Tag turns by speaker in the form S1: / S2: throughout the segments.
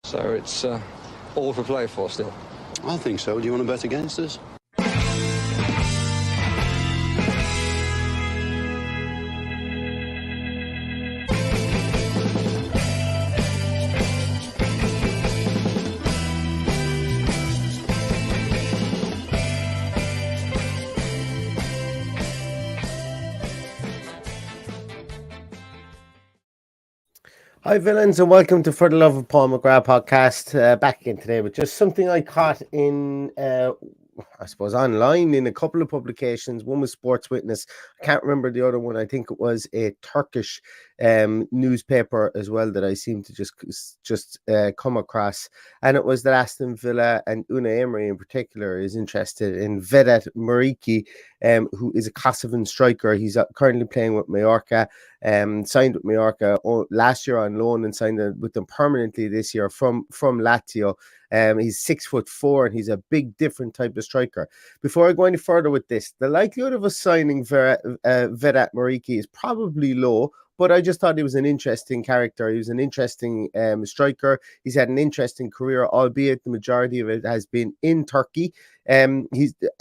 S1: So it's all to play for still.
S2: I think so. Do you want to bet against us?
S3: Hi villains, and welcome to For the Love of Paul McGrath podcast. Back again today with just something I caught in I suppose online in a couple of publications. One was Sports Witness. I can't remember the other one. I think it was a Turkish newspaper as well that I seem to just come across, and it was that Aston Villa and Unai Emery in particular is interested in Vedat Muriqi, who is a Kosovan striker. He's currently playing with Mallorca, signed with Mallorca last year on loan and signed with them permanently this year from Lazio. He's 6'4" and he's a big different type of striker. Before I go any further with this, the likelihood of us signing Vedat Muriqi is probably low, but I just thought he was an interesting character. He was an interesting striker. He's had an interesting career, albeit the majority of it has been in Turkey.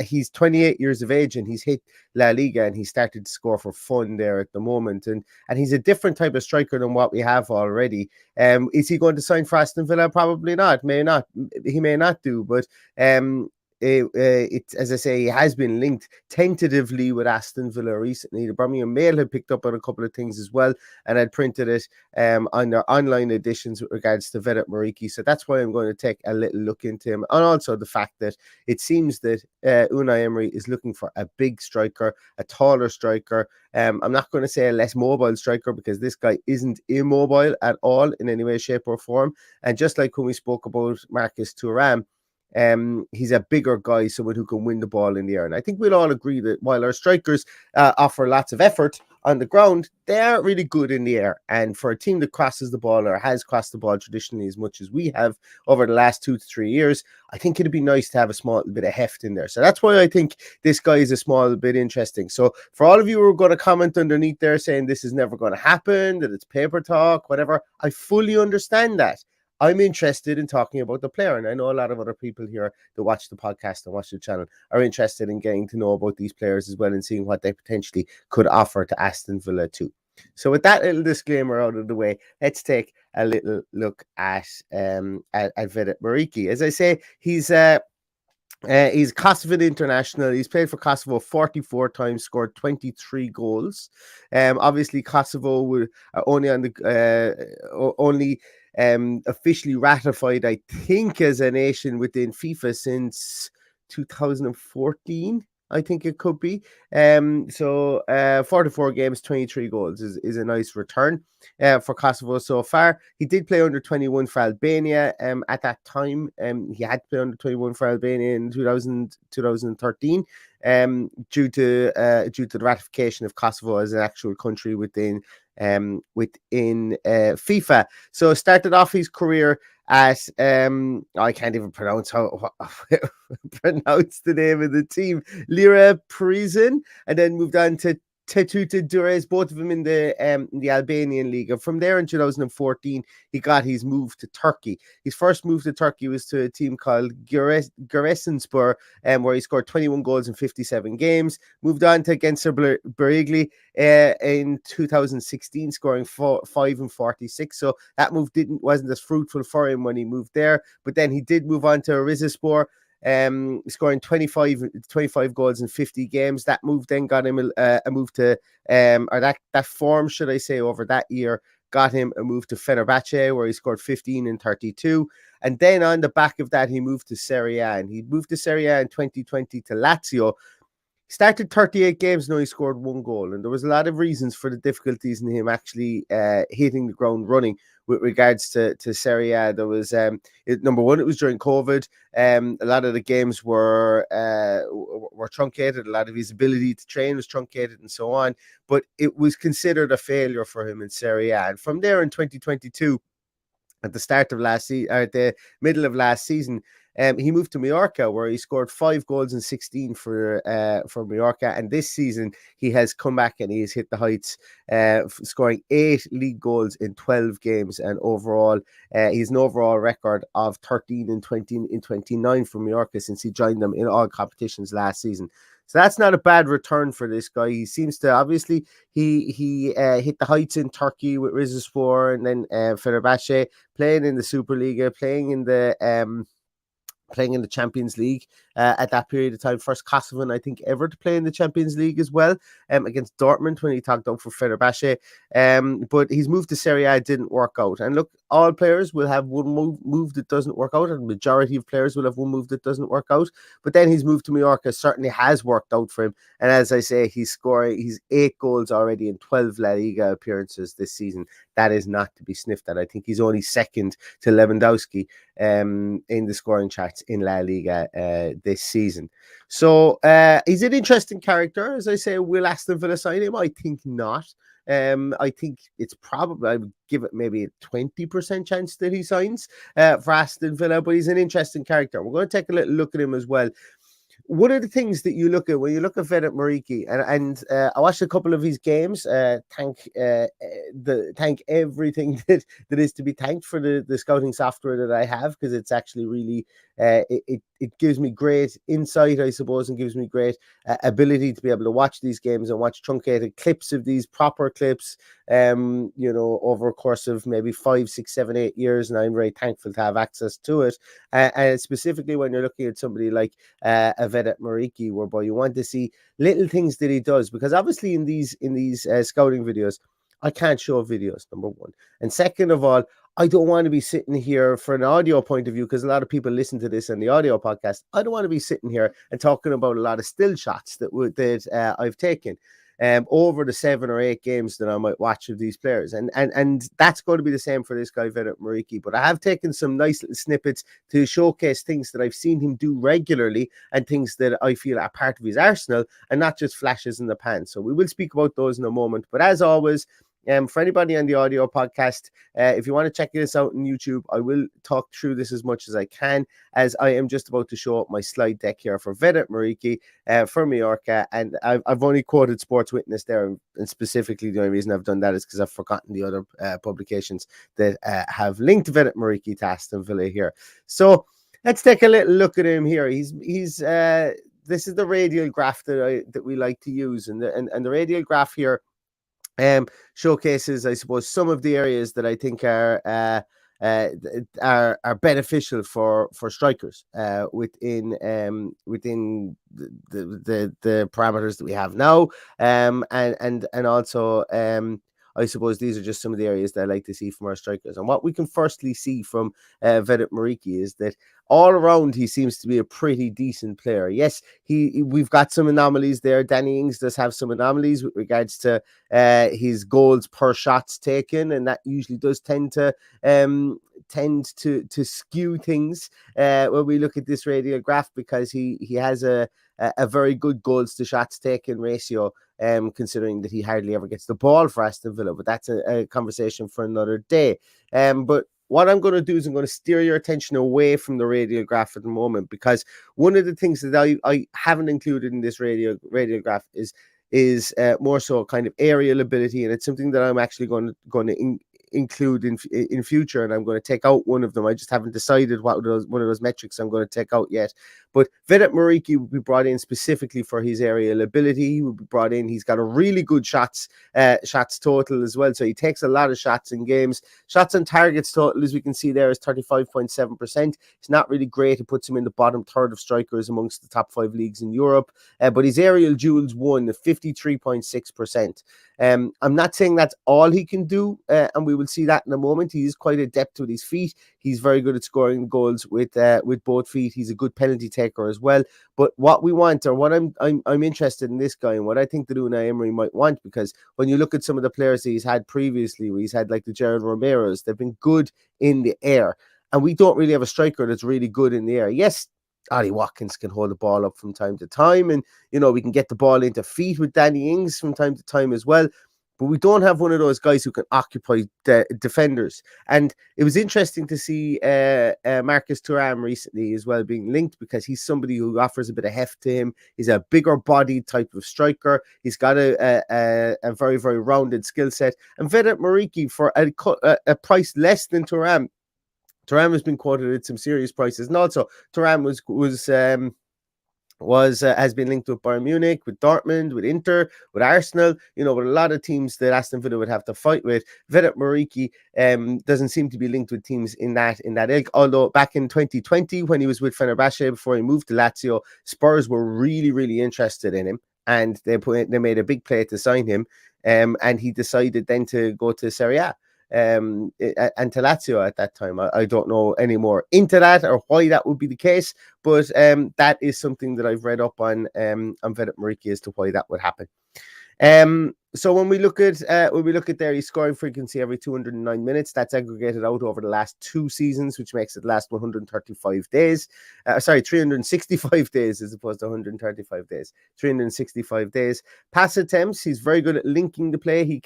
S3: He's 28 years of age and he's hit La Liga and he started to score for fun there at the moment. And he's a different type of striker than what we have already. Is he going to sign for Aston Villa? Probably not. He may not do, but it as I say, he has been linked tentatively with Aston Villa recently. The Birmingham Mail had picked up on a couple of things as well, and had printed it on their online editions with regards to Vedat Muriqi. So that's why I'm going to take a little look into him, and also the fact that it seems that Unai Emery is looking for a big striker, a taller striker. I'm not going to say a less mobile striker, because this guy isn't immobile at all in any way, shape, or form. And just like when we spoke about Marcus Thuram, he's a bigger guy, someone who can win the ball in the air. And I think we'll all agree that while our strikers offer lots of effort on the ground, they aren't really good in the air. And for a team that crosses the ball, or has crossed the ball traditionally as much as we have over the last 2 to 3 years, I think it'd be nice to have a small bit of heft in there. So that's why I think this guy is a small bit interesting. So for all of you who are going to comment underneath there saying this is never going to happen, that it's paper talk, whatever, I fully understand that. I'm interested in talking about the player, and I know a lot of other people here that watch the podcast and watch the channel are interested in getting to know about these players as well and seeing what they potentially could offer to Aston Villa too. So with that little disclaimer out of the way, let's take a little look at Vedat Muriqi. As I say, he's Kosovan international. He's played for Kosovo 44 times, scored 23 goals. Obviously, Kosovo were only on the officially ratified, I think, as a nation within FIFA since 2014. I think it could be. 44 games, 23 goals is a nice return for Kosovo so far. He did play under 21 for Albania at that time. He had to play under 21 for Albania in 2013 due to the ratification of Kosovo as an actual country within FIFA. So started off his career at I can't even pronounce pronounce the name of the team, Lira Prison, and then moved on to Tetuta Durrës, both of them in the Albanian league. And from there in 2014, he got his move to Turkey. His first move to Turkey was to a team called Giresunspor, where he scored 21 goals in 57 games. Moved on to Spuriously in 2016, scoring 5 and 46. So that move wasn't as fruitful for him when he moved there. But then he did move on to Rizespor, scoring 25 goals in 50 games. That move then got him a move to that form, should I say, over that year got him a move to Fenerbahce, where he scored 15 and 32. And then on the back of that, he moved to Serie A, and he moved to Serie A in 2020 to Lazio. He started 38 games, he scored 1 goal. And there was a lot of reasons for the difficulties in him actually hitting the ground running with regards to Serie A. There was, number one, it was during COVID. A lot of the games were truncated. A lot of his ability to train was truncated and so on. But it was considered a failure for him in Serie A. And from there in 2022, at the start of at the middle of last season, He moved to Mallorca, where he scored 5 goals and 16 for Mallorca. And this season, he has come back and he has hit the heights, scoring 8 league goals in 12 games. And overall, he's an overall record of 13 and 20 in 29 for Mallorca since he joined them in all competitions last season. So that's not a bad return for this guy. He seems to, obviously, he hit the heights in Turkey with Rizespor, and then Fenerbahce, playing in the Superliga, playing in the Champions League at that period of time. First Kosovan, I think, ever to play in the Champions League as well, against Dortmund when he talked out for Fenerbahce. But he's moved to Serie A, didn't work out. And look, all players will have one move that doesn't work out, and the majority of players will have one move that doesn't work out. But then his move to Mallorca certainly has worked out for him. And as I say, he's 8 goals already in 12 La Liga appearances this season. That is not to be sniffed at. I think he's only second to Lewandowski in the scoring charts in La Liga this season. So he's an interesting character. As I say, will Aston Villa sign him? I think not. I think it's probably, I would give it maybe a 20% chance that he signs for Aston Villa, but he's an interesting character. We're going to take a little look at him as well. One of the things that you look at when you look at Vedat Muriqi, and I watched a couple of his games. Thank everything that is to be thanked for the scouting software that I have, because it's actually really it gives me great insight, I suppose, and gives me great ability to be able to watch these games and watch truncated clips of these proper clips. Over a course of maybe 5, 6, 7, 8 years, and I'm very thankful to have access to it. And specifically when you're looking at somebody like a Vedat Muriqi, whereby you want to see little things that he does, because obviously in these scouting videos, I can't show videos, number one, and second of all, I don't want to be sitting here for an audio point of view, because a lot of people listen to this in the audio podcast. I don't want to be sitting here and talking about a lot of still shots that I've taken over the 7 or 8 games that I might watch of these players. And that's going to be the same for this guy, Vedat Muriqi. But I have taken some nice little snippets to showcase things that I've seen him do regularly and things that I feel are part of his arsenal and not just flashes in the pan. So we will speak about those in a moment. But as always, for anybody on the audio podcast, if you want to check this out on YouTube, I will talk through this as much as I can, as I am just about to show up my slide deck here for Vedat Muriqi for Mallorca. And I've only quoted Sports Witness there, and specifically the only reason I've done that is because I've forgotten the other publications that have linked Vedat Muriqi to Aston Villa here. So let's take a little look at him here. He's this is the radial graph that we like to use, and the radial graph here showcases, I suppose, some of the areas that I think are beneficial for strikers within the parameters that we have now, and also I suppose these are just some of the areas that I like to see from our strikers. And what we can firstly see from Vedat Muriqi is that all around he seems to be a pretty decent player. Yes, we've got some anomalies there. Danny Ings does have some anomalies with regards to his goals per shots taken, and that usually does tend to skew things when we look at this radial graph, because he has a very good goals to shots taken ratio, considering that he hardly ever gets the ball for Aston Villa. But that's a conversation for another day. But what I'm going to do is I'm going to steer your attention away from the radial graph at the moment, because one of the things that I haven't included in this radial graph is more so kind of aerial ability, and it's something that I'm actually going to include in future, and I'm going to take out one of them. I just haven't decided one of those metrics I'm going to take out yet. But Vedat Muriqi will be brought in specifically for his aerial ability. He will be brought in. He's got a really good shots total as well, so he takes a lot of shots in games. Shots on targets total, as we can see there, is 35.7%. It's not really great. It puts him in the bottom third of strikers amongst the top 5 leagues in Europe, but his aerial duels won at 53.6%. I'm not saying that's all he can do, and we will see that in a moment. He is quite adept with his feet. He's very good at scoring goals with both feet. He's a good penalty taker as well. But what we want, or what I'm interested in this guy, and what I think that Unai Emery might want, because when you look at some of the players that he's had previously, where he's had like the Gerard Romero's, they've been good in the air, and we don't really have a striker that's really good in the air. Yes, Ollie Watkins can hold the ball up from time to time, and we can get the ball into feet with Danny Ings from time to time as well. but we don't have one of those guys who can occupy the defenders. And it was interesting to see Marcus Thuram recently as well being linked, because he's somebody who offers a bit of heft to him. He's a bigger body type of striker. He's got a very, very rounded skill set. And Vedat Muriqi, for a price less than Thuram, Thuram has been quoted at some serious prices, and also Thuram has been linked with Bayern Munich, with Dortmund, with Inter, with Arsenal, with a lot of teams that Aston Villa would have to fight with. Vedat Muriqi doesn't seem to be linked with teams in that ilk, although back in 2020, when he was with Fenerbahce before he moved to Lazio, Spurs were really, really interested in him, and they made a big play to sign him, and he decided then to go to Serie A. And to Lazio at that time. I don't know any more into that or why that would be the case, but that is something that I've read up on Vedat Muriqi as to why that would happen. So when we look at there, his scoring frequency every 209 minutes, that's aggregated out over the last 2 seasons, which makes it last 135 days. 365 days as opposed to 135 days. 365 days. Pass attempts, he's very good at linking the play. He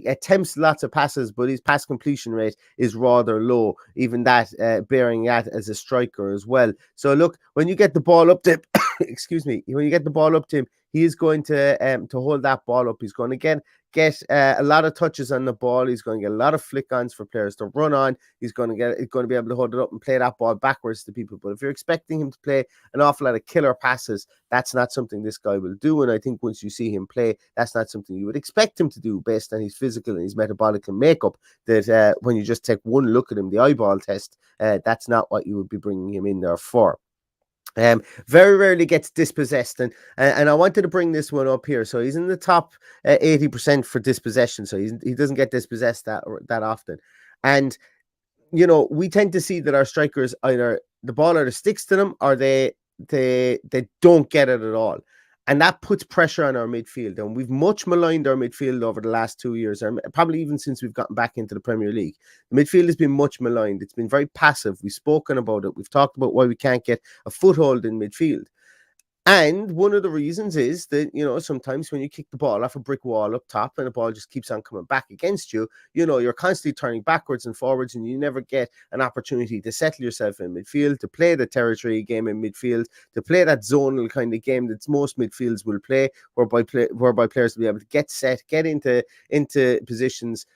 S3: attempts lots of passes, but his pass completion rate is rather low. Even that, bearing that as a striker as well. So look, when you get the ball up to excuse me, when you get the ball up to him, he is going to hold that ball up. He's going to get a lot of touches on the ball. He's going to get a lot of flick-ons for players to run on. He's going to be able to hold it up and play that ball backwards to people. But if you're expecting him to play an awful lot of killer passes, that's not something this guy will do. And I think once you see him play, that's not something you would expect him to do based on his physical and his metabolic and makeup. That when you just take one look at him, the eyeball test, that's not what you would be bringing him in there for. Very rarely gets dispossessed, and I wanted to bring this one up here. So he's in the top 80% for dispossession, so he doesn't get dispossessed that often. And we tend to see that our strikers, either the ball either sticks to them or they don't get it at all. And that puts pressure on our midfield. And we've much maligned our midfield over the last 2 years, or probably even since we've gotten back into the Premier League. The midfield has been much maligned. It's been very passive. We've spoken about it. We've talked about why we can't get a foothold in midfield. And one of the reasons is that, sometimes when you kick the ball off a brick wall up top and the ball just keeps on coming back against you, you're constantly turning backwards and forwards, and you never get an opportunity to settle yourself in midfield, to play the territory game in midfield, to play that zonal kind of game that most midfields will play, whereby players will be able to get set, get into positions.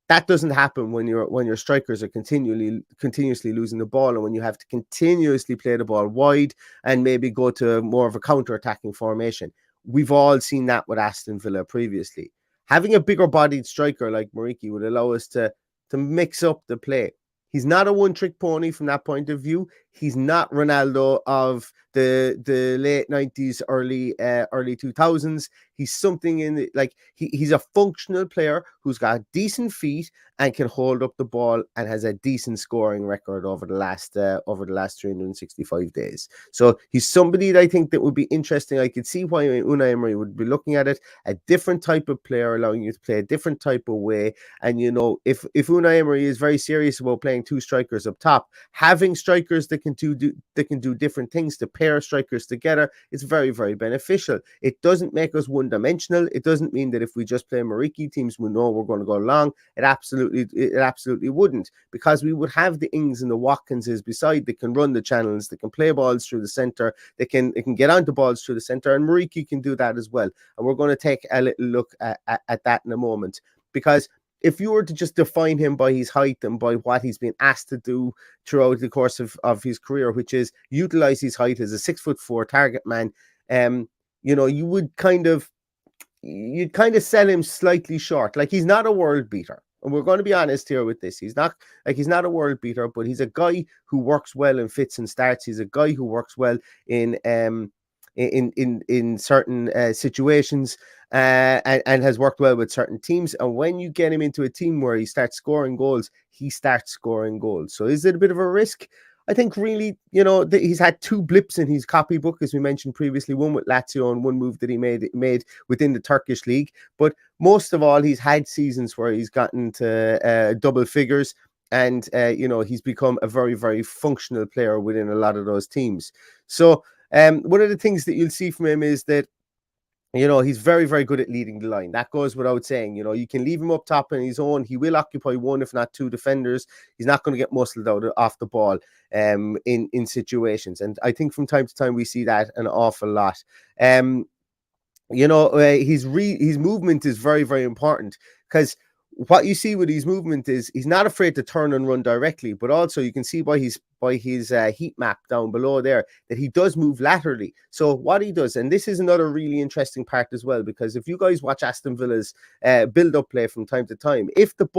S3: That doesn't happen when your strikers are continuously losing the ball, and when you have to continuously play the ball wide and maybe go to more of a counter-attacking formation. We've all seen that with Aston Villa previously. Having a bigger bodied striker like Muriqi would allow us to mix up the play. He's not a one-trick pony from that point of view. He's not Ronaldo of the late 90s, early 2000s. He's something he's a functional player who's got decent feet and can hold up the ball and has a decent scoring record over the last 365 days. So he's somebody that I think that would be interesting. I could see why Unai Emery would be looking at it. A different type of player, allowing you to play a different type of way. And if Unai Emery is very serious about playing 2 strikers up top, having strikers that can do different things, to pair strikers together, it's very, very beneficial. It doesn't make us one-dimensional. It doesn't mean that if we just play Muriqi, teams will know we're going to go long. It absolutely wouldn't, because we would have the Ings and the Watkinses beside that can run the channels, that can play balls through the centre, they can get onto balls through the centre, and Muriqi can do that as well. And we're going to take a little look at that in a moment, because if you were to just define him by his height and by what he's been asked to do throughout the course of his career, which is utilize his height as a 6'4" target man, you'd kind of sell him slightly short. Like, he's not a world beater. And we're going to be honest here with this. He's not a world beater, but he's a guy who works well in fits and starts. He's a guy who works well in certain situations, and has worked well with certain teams. And when you get him into a team where he starts scoring goals, he starts scoring goals. So is it a bit of a risk? I think really, he's had 2 blips in his copybook, as we mentioned previously, one with Lazio and one move that he made within the Turkish league. But most of all, he's had seasons where he's gotten to double figures, and he's become a very, very functional player within a lot of those teams. So one of the things that you'll see from him is that You know, he's very, very good at leading the line. That goes without saying. You know, you can leave him up top on his own. He will occupy one, if not two defenders. He's not going to get muscled out off the ball in situations. And I think from time to time we see that an awful lot. You know, his movement is very, very important, because what you see with his movement is he's not afraid to turn and run directly, but also you can see by his heat map down below there that he does move laterally. So what he does, and this is another really interesting part as well, because if you guys watch Aston Villa's build-up play from time to time, if the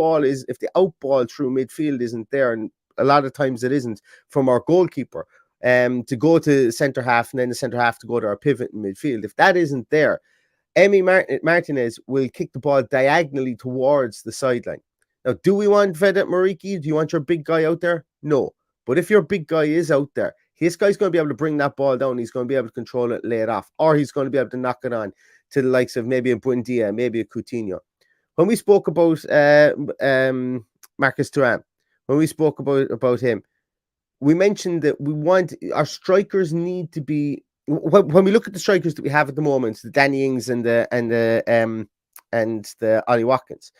S3: out ball through midfield isn't there, and a lot of times it isn't, from our goalkeeper, to go to centre half, and then the centre half to go to our pivot in midfield, if that isn't there, Emi Martinez will kick the ball diagonally towards the sideline. Now, do we want Vedat Muriqi? Do you want your big guy out there? No. But if your big guy is out there, this guy's going to be able to bring that ball down. He's going to be able to control it, lay it off, or he's going to be able to knock it on to the likes of maybe a Buendia, maybe a Coutinho. When we spoke about Marcus Thuram, when we spoke about him, we mentioned that we want our strikers need to be, when we look at the strikers that we have at the moment, the Danny Ings and the Ollie Watkins,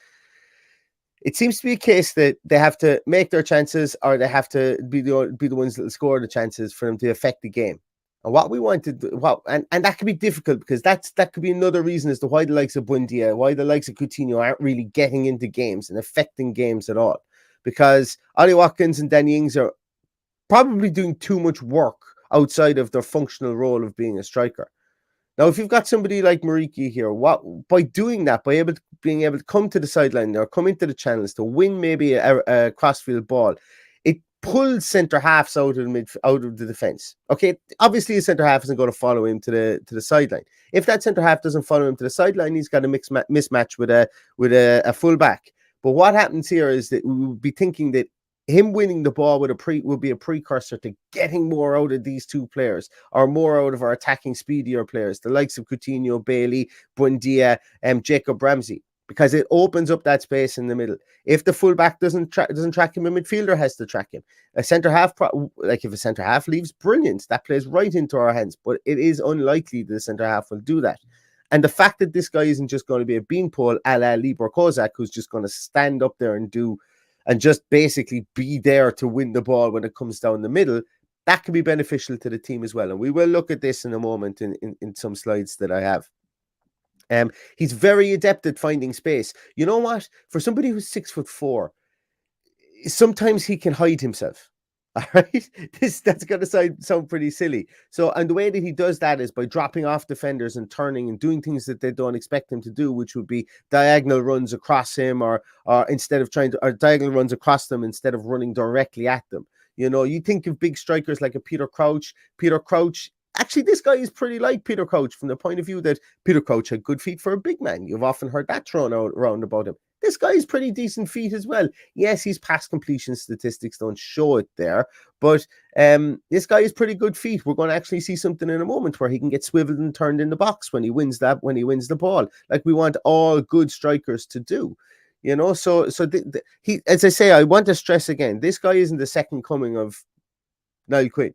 S3: it seems to be a case that they have to make their chances, or they have to be the ones that score the chances for them to affect the game. And what we wanted, and that can be difficult, because that could be another reason as to why the likes of Buendia, why the likes of Coutinho aren't really getting into games and affecting games at all, because Ollie Watkins and Danny Ings are probably doing too much work outside of their functional role of being a striker. Now, if you've got somebody like Muriqi here, by doing that, by being able to come to the sideline or come into the channels to win maybe a crossfield ball, it pulls centre halves out of the defence. Okay, obviously a centre half isn't going to follow him to the sideline. If that centre half doesn't follow him to the sideline, he's got a mismatch with a full back. But what happens here is that we would be thinking that him winning the ball will be a precursor to getting more out of these two players, or more out of our attacking speedier players, the likes of Coutinho, Bailey, Buendia, Jacob Ramsey, because it opens up that space in the middle. If the fullback doesn't track him, a midfielder has to track him. A centre half, like if a centre half leaves, brilliant, that plays right into our hands. But it is unlikely that the centre half will do that. And the fact that this guy isn't just going to be a beanpole a la Libor Kozak, who's just going to stand up there and just basically be there to win the ball when it comes down the middle, that can be beneficial to the team as well. And we will look at this in a moment in some slides that I have. He's very adept at finding space. You know what? For somebody who's 6'4", sometimes he can hide himself. All right, that's going to sound pretty silly. So, and the way that he does that is by dropping off defenders and turning and doing things that they don't expect him to do, which would be diagonal runs across him, or instead of diagonal runs across them instead of running directly at them. You know, you think of big strikers like a Peter Crouch. Actually, this guy is pretty like Peter Crouch from the point of view that Peter Crouch had good feet for a big man. You've often heard that thrown out around about him. This guy is pretty decent feet as well. Yes, his pass completion statistics don't show it there, but this guy is pretty good feet. We're going to actually see something in a moment where he can get swiveled and turned in the box when he wins the ball, like we want all good strikers to do. You know, so he, as I say, I want to stress again, this guy isn't the second coming of Niall Quinn.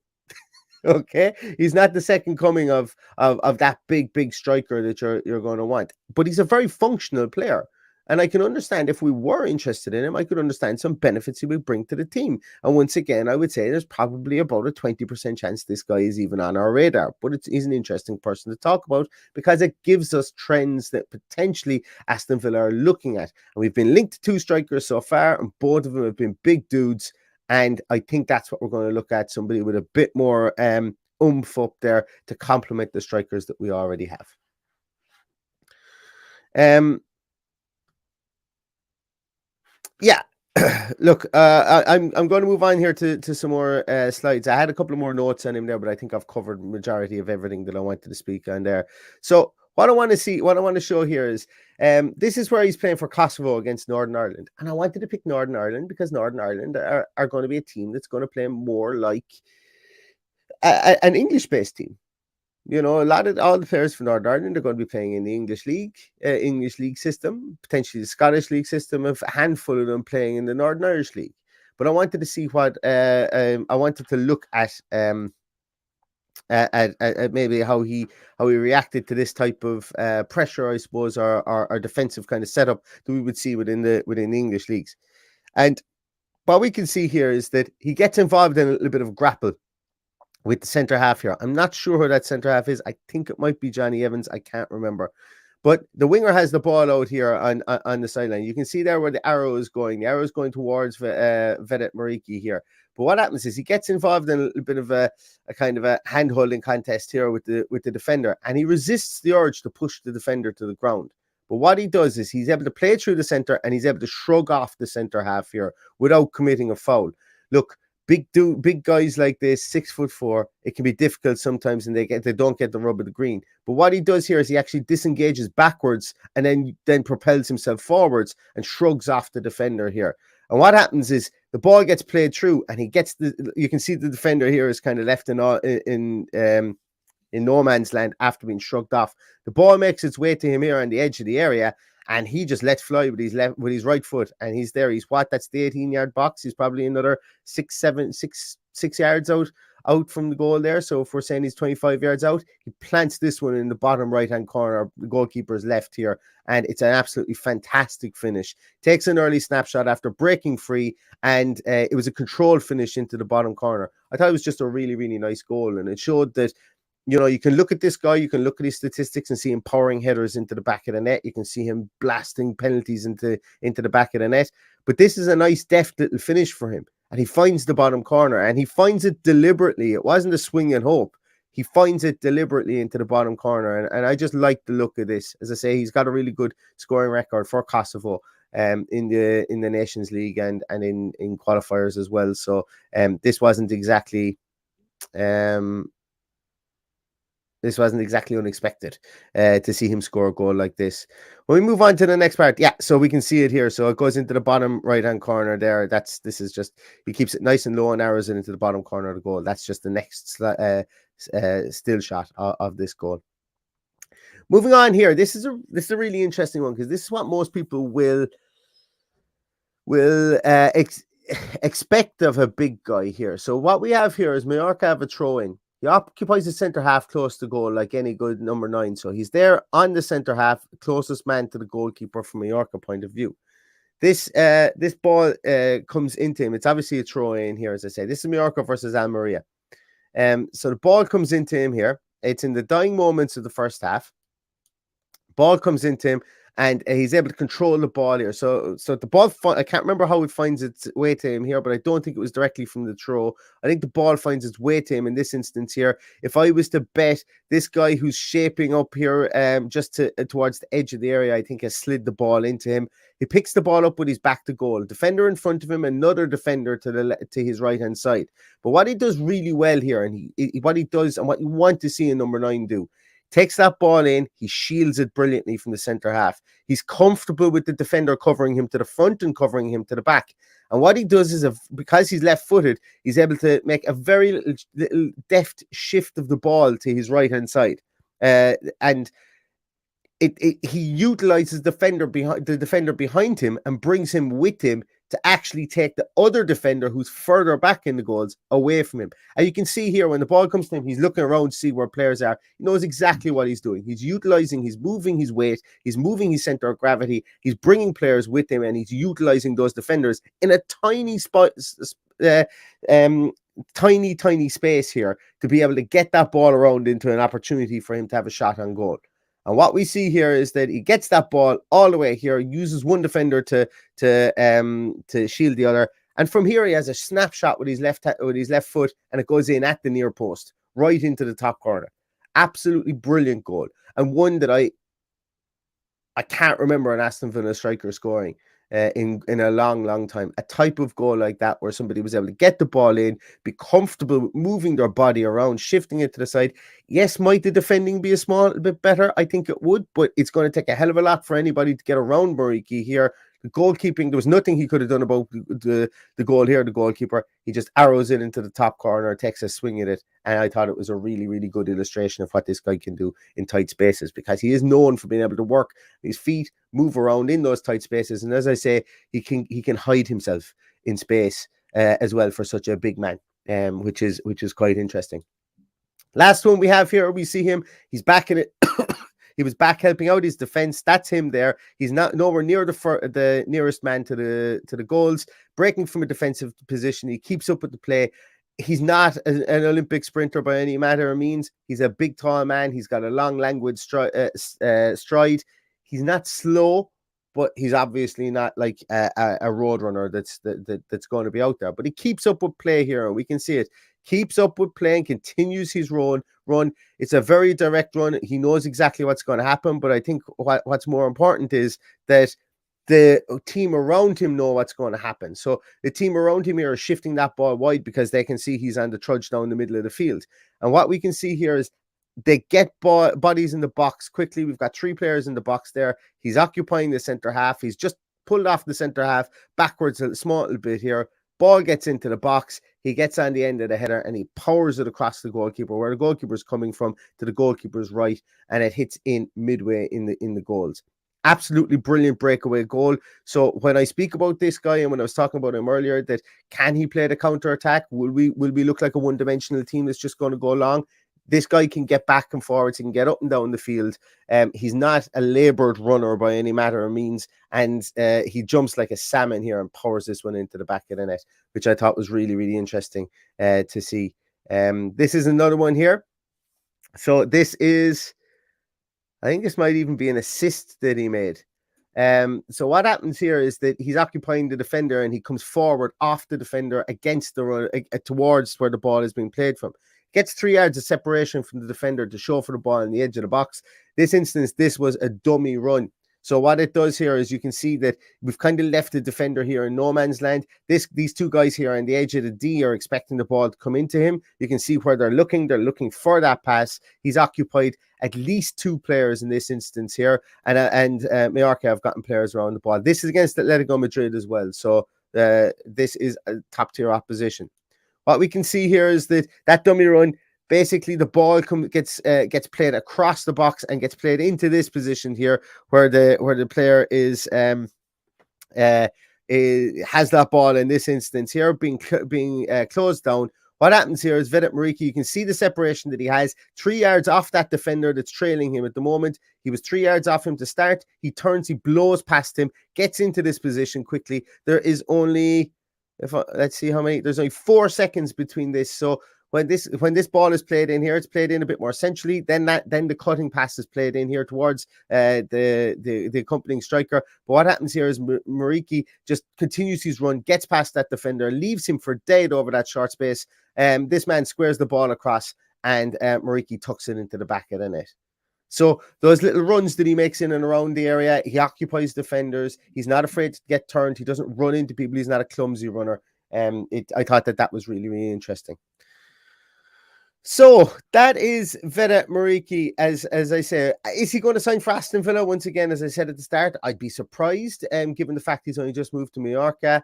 S3: Okay, he's not the second coming of that big striker that you're going to want, but he's a very functional player. And I can understand, if we were interested in him, I could understand some benefits he would bring to the team. And once again, I would say there's probably about a 20% chance this guy is even on our radar. But he's an interesting person to talk about, because it gives us trends that potentially Aston Villa are looking at. And we've been linked to two strikers so far, and both of them have been big dudes. And I think that's what we're going to look at, somebody with a bit more oomph up there to complement the strikers that we already have. Yeah, look, I'm going to move on here to some more slides. I had a couple of more notes on him there, but I think I've covered the majority of everything that I wanted to speak on there. So what I want to show here is this is where he's playing for Kosovo against Northern Ireland. And I wanted to pick Northern Ireland because Northern Ireland are going to be a team that's going to play more like an English-based team. You know, all the players from Northern Ireland are going to be playing in the English league system, potentially the Scottish league system, a handful of them playing in the Northern Irish League. But I wanted to see I wanted to look at at maybe how he reacted to this type of pressure, I suppose, or defensive kind of setup that we would see within the English leagues. And what we can see here is that he gets involved in a little bit of grapple with the centre half here. I'm not sure who that centre half is. I think it might be Johnny Evans. I can't remember. But the winger has the ball out here on the sideline. You can see there where the arrow is going. The arrow is going towards Vedat Muriqi here. But what happens is he gets involved in a little bit of a kind of a hand-holding contest here with the defender, and he resists the urge to push the defender to the ground. But what he does is he's able to play through the centre, and he's able to shrug off the centre half here without committing a foul. Look, big guys like this, 6'4", it can be difficult sometimes, and they don't get the rub of the green. But what he does here is he actually disengages backwards and then propels himself forwards and shrugs off the defender here. And what happens is the ball gets played through, and you can see the defender here is kind of left in no man's land after being shrugged off. The ball makes its way to him here on the edge of the area, and he just lets fly with his right foot, and he's there. That's the 18-yard box. He's probably another 6 yards out from the goal there. So if we're saying he's 25 yards out, he plants this one in the bottom right-hand corner. The goalkeeper's left here, and it's an absolutely fantastic finish. Takes an early snapshot after breaking free, and it was a controlled finish into the bottom corner. I thought it was just a really, really nice goal, and it showed that, you know, you can look at this guy, you can look at his statistics and see him powering headers into the back of the net. You can see him blasting penalties into the back of the net. But this is a nice, deft little finish for him. And he finds the bottom corner, and he finds it deliberately. It wasn't a swing and hope. He finds it deliberately into the bottom corner. And I just like the look of this. As I say, he's got a really good scoring record for Kosovo in the Nations League and in qualifiers as well. So this wasn't exactly unexpected to see him score a goal like this. When we move on to the next part, so we can see it here. So it goes into the bottom right-hand corner there. This is just, he keeps it nice and low and arrows it into the bottom corner of the goal. That's just the next still shot of this goal. Moving on here, this is a really interesting one, because this is what most people will expect of a big guy here. So what we have here is Mallorca have a throw-in. He occupies the centre half close to goal, like any good number 9. So he's there on the centre half, closest man to the goalkeeper from a Mallorca point of view. This ball comes into him. It's obviously a throw-in here, as I say. This is Mallorca versus Almeria. So the ball comes into him here. It's in the dying moments of the first half. Ball comes into him, and he's able to control the ball here. So the ball, I can't remember how it finds its way to him here, but I don't think it was directly from the throw. I think the ball finds its way to him in this instance here. If I was to bet, this guy who's shaping up here just towards the edge of the area, I think has slid the ball into him. He picks the ball up with his back to goal. Defender in front of him, another defender to his right-hand side. But what he does really well here, and what he does and what you want to see in number 9 do, takes that ball in, he shields it brilliantly from the centre half. He's comfortable with the defender covering him to the front and covering him to the back. And what he does is, because he's left-footed, he's able to make a very little deft shift of the ball to his right-hand side. And he utilizes the defender behind him and brings him with him to actually take the other defender who's further back in the goals away from him. And you can see here when the ball comes to him, he's looking around to see where players are. He knows exactly what he's doing. He's moving his weight, he's moving his center of gravity, he's bringing players with him, and he's utilizing those defenders in a tiny spot, tiny space here to be able to get that ball around into an opportunity for him to have a shot on goal. And what we see here is that he gets that ball all the way here, uses one defender to shield the other, and from here he has a snapshot with his left foot, and it goes in at the near post, right into the top corner. Absolutely brilliant goal, and one that I can't remember an Aston Villa striker scoring in a long time. A type of goal like that where somebody was able to get the ball in, be comfortable moving their body around, shifting it to the side. Yes, might the defending be a small bit better? I think it would, but it's going to take a hell of a lot for anybody to get around Muriqi here. The goalkeeping, there was nothing he could have done about the goal here, the goalkeeper. He just arrows it into the top corner, takes a swing at it, and I thought it was a really, really good illustration of what this guy can do in tight spaces, because he is known for being able to work his feet, move around in those tight spaces, and as I say, he can hide himself in space as well for such a big man, which is quite interesting. Last one we have here, we see him. He's back in it. He was back helping out his defense. That's him there. He's not nowhere near the nearest man to the goals. Breaking from a defensive position, he keeps up with the play. He's not an Olympic sprinter by any matter of means. He's a big, tall man. He's got a long, languid stride. He's not slow, but he's obviously not like a road runner that's going to be out there. But he keeps up with play here, and we can see it. Keeps up with play and continues his run. It's a very direct run. He knows exactly what's going to happen. But I think what's more important is that the team around him know what's going to happen. So the team around him here are shifting that ball wide because they can see he's on the trudge down the middle of the field. And what we can see here is they get bodies in the box quickly. We've got 3 players in the box there. He's occupying the centre half. He's just pulled off the centre half backwards a small little bit here. Ball gets into the box. He gets on the end of the header and he powers it across the goalkeeper, where the goalkeeper is coming from, to the goalkeeper's right, and it hits in midway in the goals. Absolutely brilliant breakaway goal. So when I speak about this guy, and when I was talking about him earlier, that can he play the counter attack? Will we look like a one-dimensional team that's just going to go along? This guy can get back and forwards. He can get up and down the field. He's not a laboured runner by any matter of means. And he jumps like a salmon here and powers this one into the back of the net, which I thought was really, really interesting to see. This is another one here. So this is, I think this might even be an assist that he made. So what happens here is that he's occupying the defender and he comes forward off the defender against the run, towards where the ball is being played from. Gets 3 yards of separation from the defender to show for the ball on the edge of the box. This instance, this was a dummy run. So what it does here is you can see that we've kind of left the defender here in no man's land. These 2 guys here on the edge of the D are expecting the ball to come into him. You can see where they're looking. They're looking for that pass. He's occupied at least 2 players in this instance here. And Mallorca have gotten players around the ball. This is against Atletico Madrid as well. So this is a top-tier opposition. What we can see here is that dummy run, basically the ball gets played across the box and gets played into this position here where the player is has that ball in this instance here being closed down. What happens here is Vedat Muriqi, you can see the separation that he has 3 yards off that defender that's trailing him at the moment. He was 3 yards off him to start. He turns, he blows past him, gets into this position quickly. There is only, let's see how many, there's only 4 seconds between this. So when this ball is played in here, it's played in a bit more centrally. Then the cutting pass is played in here towards the accompanying striker. But what happens here is Muriqi just continues his run, gets past that defender, leaves him for dead over that short space. This man squares the ball across, and Muriqi tucks it into the back of the net. So those little runs that he makes in and around the area, he occupies defenders. He's not afraid to get turned. He doesn't run into people. He's not a clumsy runner. I thought that was really, really interesting. So that is Vedat Muriqi. As I say, is he going to sign for Aston Villa? Once again, as I said at the start, I'd be surprised, given the fact he's only just moved to Mallorca.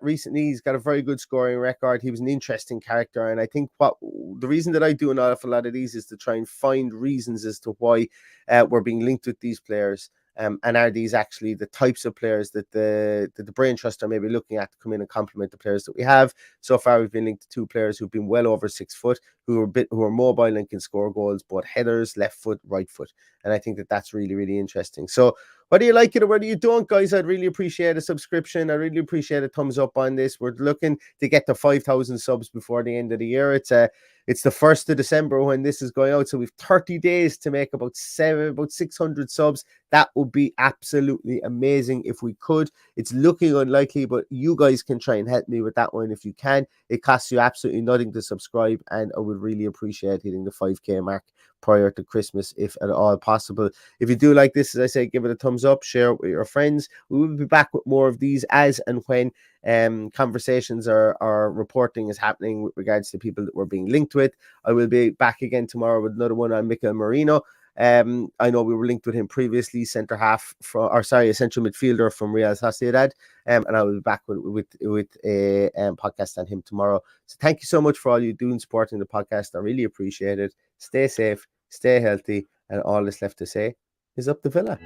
S3: Recently, he's got a very good scoring record. He was an interesting character, and I think the reason that I do an awful lot of these is to try and find reasons as to why we're being linked with these players. And are these actually the types of players that the Brain Trust are maybe looking at to come in and complement the players that we have? So far, we've been linked to 2 players who've been well over 6 foot, who are mobile and can score goals, both headers, left foot, right foot. And I think that's really, really interesting. So whether you like it or whether you don't, guys, I'd really appreciate a subscription. I really appreciate a thumbs up on this. We're looking to get to 5,000 subs before the end of the year. It's the 1st of December when this is going out, so we've 30 days to make about 600 subs. That would be absolutely amazing if we could. It's looking unlikely, but you guys can try and help me with that one if you can. It costs you absolutely nothing to subscribe, and I would really appreciate hitting the 5K mark prior to Christmas, if at all possible. If you do like this, as I say, give it a thumbs up, share it with your friends. We will be back with more of these as and when conversations or reporting is happening with regards to people that we're being linked with. I will be back again tomorrow with another one on Mikel Merino. I know we were linked with him previously, central midfielder from Real Sociedad, and I will be back with a podcast on him tomorrow. So thank you so much for all you do in supporting the podcast. I really appreciate it. Stay safe, stay healthy, and all that's left to say is up the Villa.